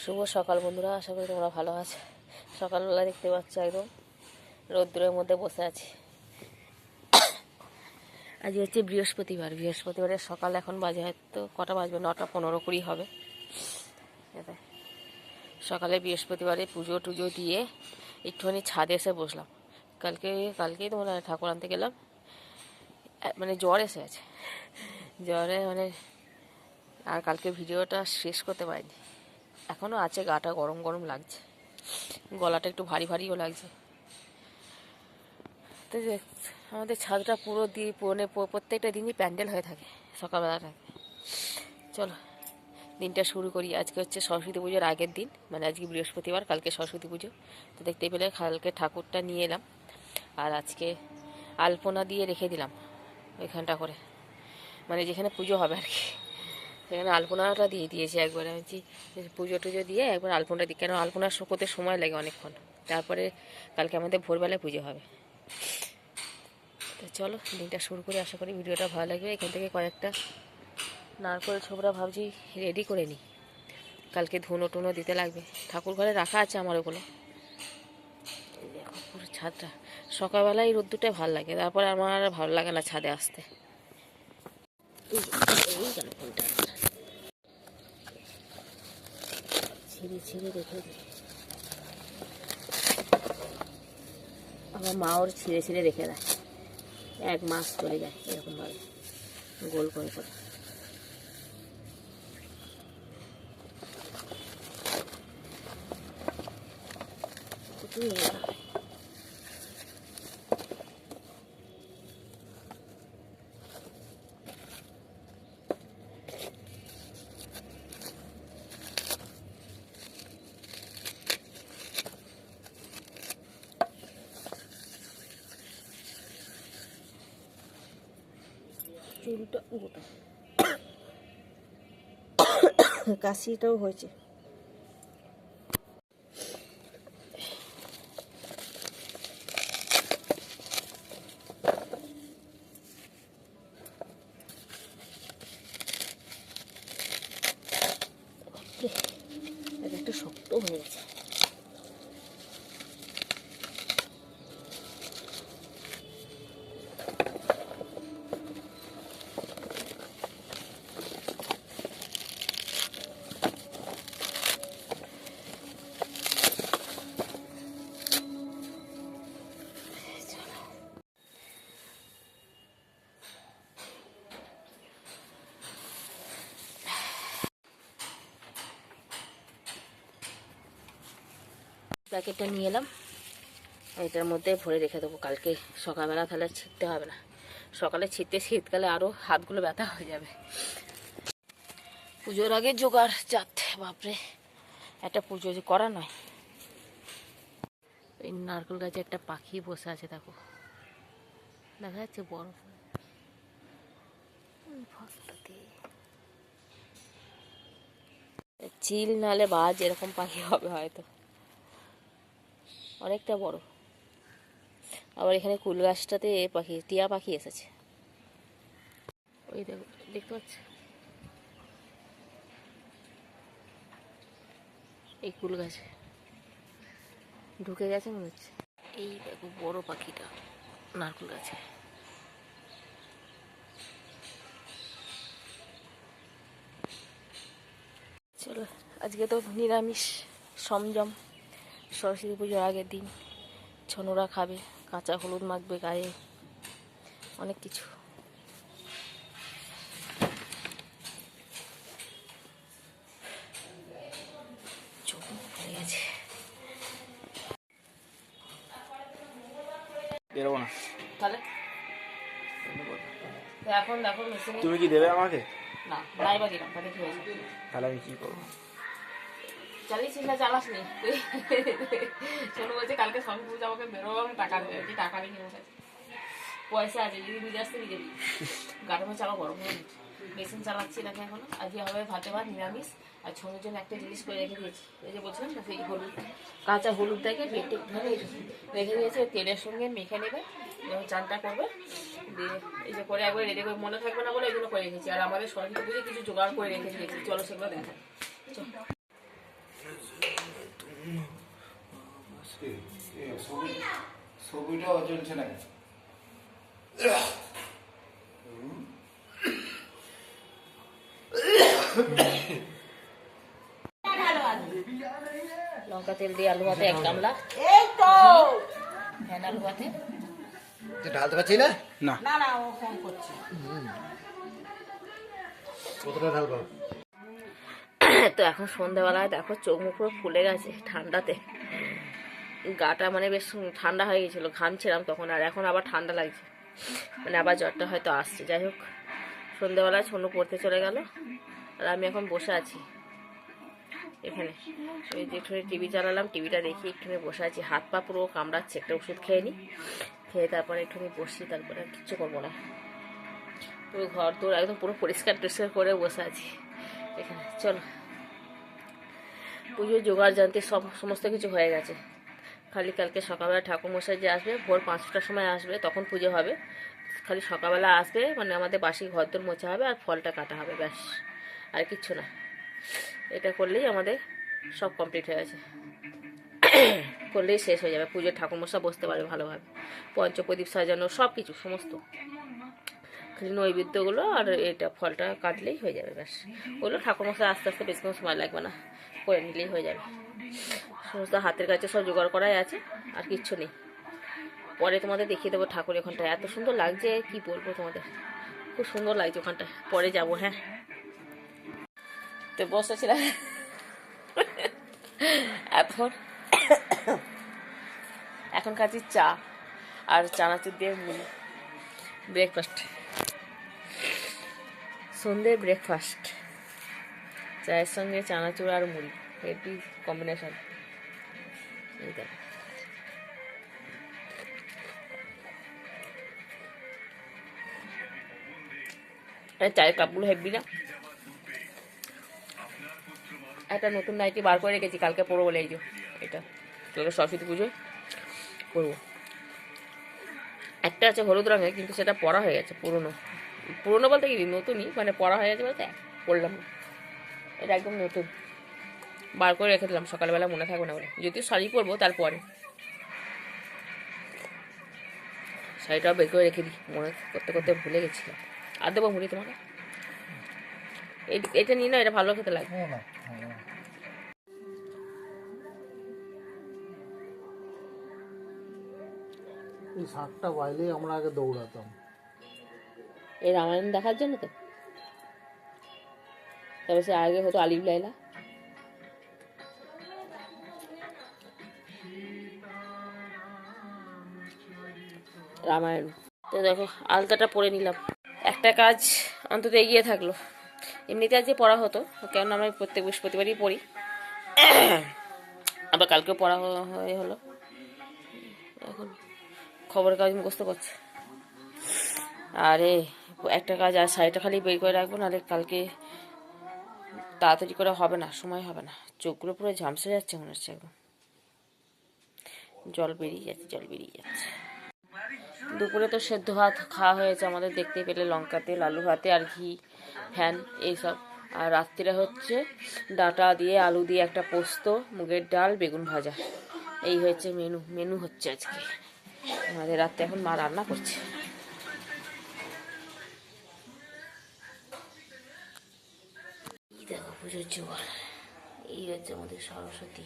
শুভ সকাল বন্ধুরা, আশা করি তোমরা ভালো আছো। সকালবেলা দেখতে পাচ্ছ একদম রোদ্দুরের মধ্যে বসে আছি। আজ হচ্ছে বৃহস্পতিবারের সকাল। এখন বাজে হয়তো কটা বাজবে, 9:15-20 হবে। সকালে বৃহস্পতিবারে পুজো টুজো দিয়ে একটুখানি ছাদে এসে বসলাম। কালকেই তো মনে হয় ঠাকুর আনতে গেলাম, মানে জ্বর এসে আছে। জ্বরে মানে আর কালকে ভিডিওটা শেষ করতে পারিনি। এখনও আছে, গাটা গরম গরম লাগছে, গলাটা একটু ভারী ভারীও লাগছে। তো আমাদের ছাদটা পুরো মানে প্রত্যেকটা দিনই প্যান্ডেল হয়ে থাকে সকালবেলাটা। চলো দিনটা শুরু করি। আজকে হচ্ছে সরস্বতী পুজোর আগের দিন, মানে আজকে বৃহস্পতিবার, কালকে সরস্বতী পুজো। তো দেখতে পেলে কালকে ঠাকুরটা নিয়ে এলাম, আর আজকে আলপনা দিয়ে রেখে দিলাম ওইখানটা করে, মানে যেখানে পুজো হবে আর কি, সেখানে আলপনাটা দিয়ে দিয়েছি একবার। আমি পুজো টুজো দিয়ে একবার আলপনাটা দিই, কেন আলপনা করতে সময় লাগে অনেকক্ষণ। তারপরে কালকে আমাদের ভোরবেলায় পুজো হবে। তো চলো দিনটা শুরু করে, আশা করি ভিডিওটা ভালো লাগবে। এখান থেকে কয়েকটা নারকেল ছোবড়া ভাবছি রেডি করে নিই, কালকে ধুনো টুনো দিতে লাগবে। ঠাকুর ঘরে রাখা আছে আমার ওগুলো। দেখো পুরো ছাদটা, সকালবেলায় রোদ্দুরটাই ভালো লাগে, তারপরে আমার আর ভালো লাগে না ছাদে আসতে। এই গেল ফোনটা, ছিঁড়ে রেখে দিই। আমার মা ওর ছিঁড়ে রেখে দেয়, 1 মাস চলে যায় এরকমভাবে গোল করে করে। চুলটা গোটা, কাশিটাও হয়েছে। একটু শক্ত হয়ে গেছে। প্যাকেটটা নিয়ে এলাম, এটার মধ্যে ভরে রেখে দেবো। কালকে সকালবেলা তাহলে ছিঁড়তে হবে না। সকালে ছিঁড়তে শীতকালে আরও হাতগুলো ব্যথা হয়ে যাবে। পুজোর আগে জোগাড় যাচ্ছে, বাপরে একটা পুজো যে করা নয়। এই নারকেল গাছে একটা পাখি বসে আছে, দেখো দেখা যাচ্ছে বড়। চিল নালে বাজ এরকম পাখি হবে হয়তো, অনেকটা বড়। আবার এখানে কুল গাছটাতে টিয়া পাখি এসেছে, ওই দেখো, দেখতে পাচ্ছ এই কুল গাছে ঢুকে গেছে মনে হচ্ছে। এই দেখো বড় পাখিটা নারকেল গাছে। চলো আজকে তো নিরামিষ সমজম, সরস্বতী পুজোর আগের দিন। ছনুরা খাবে, কাঁচা হলুদ মাখবে গায়ে, অনেক কিছু। বেরোবো না তাহলে এখন দেখো মেশিনে তুমি কি দেবে আমাকে? না, নাইবা দিলাম, তাহলে কি হয়েছে? তাহলে আমি কি করবো? চালিয়েছিস না চালাস নি? শোনো বলছে কালকে সরস্বতী পুজো আমাকে বেরোবো, আমি টাকা দেবে, কি টাকা নেই আমার কাছে, পয়সা আছে যদি বুঝে আসতে দিয়ে দিবি। গাড়ি চালা গরম হয়ে মেশিন চালাচ্ছি নাকি এখনো। আজকে হবে ভাতে ভাত নিরামিষ, আর ছোটোর জন্য একটা জিনিস করে রেখে দিয়েছি, এই যে বলছিলাম না, সেই হলুদ, কাঁচা হলুদটাকে বেটে একটুখানি রেখে দিয়েছে, তেলের সঙ্গে মেখে নেবে, চানটা করবে, দিয়ে এই যে করে একবার রেডি করে, মনে থাকবে না বলে এগুলো করে রেখেছি। আর আমাদের সরস্বতী পুজো কিছু জোগাড় করে রেখে দিয়েছি, চলো সেগুলো দেখা। ছবিটাও চলছে নাকি? লঙ্কা তেল দিয়ে আলু ভাতে 1 গামলা, ফ্যান আলু ভাতে। ঢালতে পারছি না। না কতটা ঢালবো? তো এখন সন্ধ্যাবেলায় দেখো চোখ মুখ পুরো ফুলে গেছে ঠান্ডাতে, গাটা মানে বেশ ঠান্ডা হয়ে গেছিলো, ঘামছিলাম তখন, আর এখন আবার ঠান্ডা লাগছে, মানে আবার জ্বরটা হয়তো আসছে। যাই হোক, সন্ধ্যাবেলায় ছোনো পড়তে চলে গেল, আর আমি এখন বসে আছি এখানে। ওই যে একটু টিভি চালালাম, টিভিটা দেখি একটুখানি বসে আছি, হাত পা পুরো কামড়াচ্ছে, একটা ওষুধ খেয়ে নিই, খেয়ে তারপরে একটুখানি বসি, তারপরে আর কিচ্ছু করবো না। পুরো ঘর তোর একদম পুরো পরিষ্কার টরিষ্কার করে বসে আছি এখানে। চলো, পুজোর জোগাড় জানতে সমস্ত কিছু হয়ে গেছে, খালি কালকে সকালবেলা ঠাকুরমশাই যে আসবে ভোর 5টার সময় আসবে, তখন পুজো হবে। খালি সকালবেলা আসবে, মানে আমাদের বাসি ঘরদোর মোছা হবে আর ফলটা কাটা হবে, ব্যাস, আর কিচ্ছু না। এটা করলেই আমাদের সব কমপ্লিট হয়ে গেছে, করলেই শেষ হয়ে যাবে, পুজোর ঠাকুরমশাই বসতে পারবে ভালোভাবে, পঞ্চপ্রদীপ সাজানো সব কিছু সমস্ত, খালি নৈবেদ্যগুলো আর এটা ফলটা কাটলেই হয়ে যাবে, ব্যাস। ওগুলো ঠাকুরমশাই আস্তে আস্তে বেশি কোনো সময় লাগবে না, করে নিলেই হয়ে যাবে। সমস্ত হাতের কাছে সব জোগাড় করাই আছে, আর কিচ্ছু নেই। পরে তোমাদের দেখিয়ে দেবো ঠাকুর ওখানটা, এত সুন্দর লাগছে কি বলবো তোমাদের, খুব সুন্দর লাগছে ওখানটা, পরে যাবো। হ্যাঁ, তো বসেছিলাম এখন খাচ্ছি চা আর চানাচুর দিয়ে মুড়ি, ব্রেকফাস্ট, সন্ধ্যে ব্রেকফাস্ট, চায়ের সঙ্গে চানাচুর আর মুড়ি, হেভি কম্বিনেশন। এই দেখো, চায়ের কাপগুলো হেভি না। একটা নতুন নাইটি বার করে রেখেছি, কালকে পরবো বলে, এই যে এটা কালকে সরস্বতী পুজোয় পরবো। একটা আছে হলুদ রঙের, কিন্তু সেটা পরা হয়ে গেছে, পুরনো পুরনো বলতে কি নতুনই, মানে পরা হয়ে গেছে বলতে পরলাম না, এটা একদম নতুন, বার করে রেখে দিলাম, সকালবেলা মনে থাকবে না বলে, যদিও শাড়ি পরবো তারপরে, শাড়িটাও বের করে রেখে দিই, মনে করতে করতে ভুলে গেছিলাম। আর দেবো মুড়ি তোমাকে, এটা নিয়ে না, এটা ভালো খেতে লাগে। এই 7টা বাইলে আমরা আগে দৌড়াতাম, এই রামায়ণ দেখার জন্য তো, তবে সে আগে হতো আলিফ লাইলা, রামায়ণ। তো দেখো আলতাটা পরে নিলাম, একটা কাজ অন্তত এগিয়ে থাকলো। এমনিতে আজকে পড়া হতো, কেননা আমি প্রত্যেক বৃহস্পতিবারই পড়ি, আবার কালকেও পড়া হয়ে হলো। এখন খবরের কাজ মুখস্থ করছে, আরে একটা কাজ, আর শাড়িটা খালি বের করে রাখবো, নাহলে কালকে তাড়াতাড়ি করে হবে না, সময় হবে না। চোখগুলো পুরো ঝামসে যাচ্ছে মনে হচ্ছে, একদম জল বেরিয়ে যাচ্ছে। দুপুরে তো সেদ্ধ ভাত খাওয়া হয়েছে আমাদের, দেখতে পেলে, লঙ্কা তেল, আলু ভাতে আর ঘি, ফ্যান, এইসব। আর রাত্রিরে হচ্ছে ডাঁটা দিয়ে আলু দিয়ে একটা পোস্ত, মুগের ডাল, বেগুন ভাজা, এই হয়েছে মেনু হচ্ছে আজকে আমাদের রাত্রে। এখন মা রান্না করছে। এই দেখো পুজোর জোগাড়, এই হচ্ছে আমাদের সরস্বতী।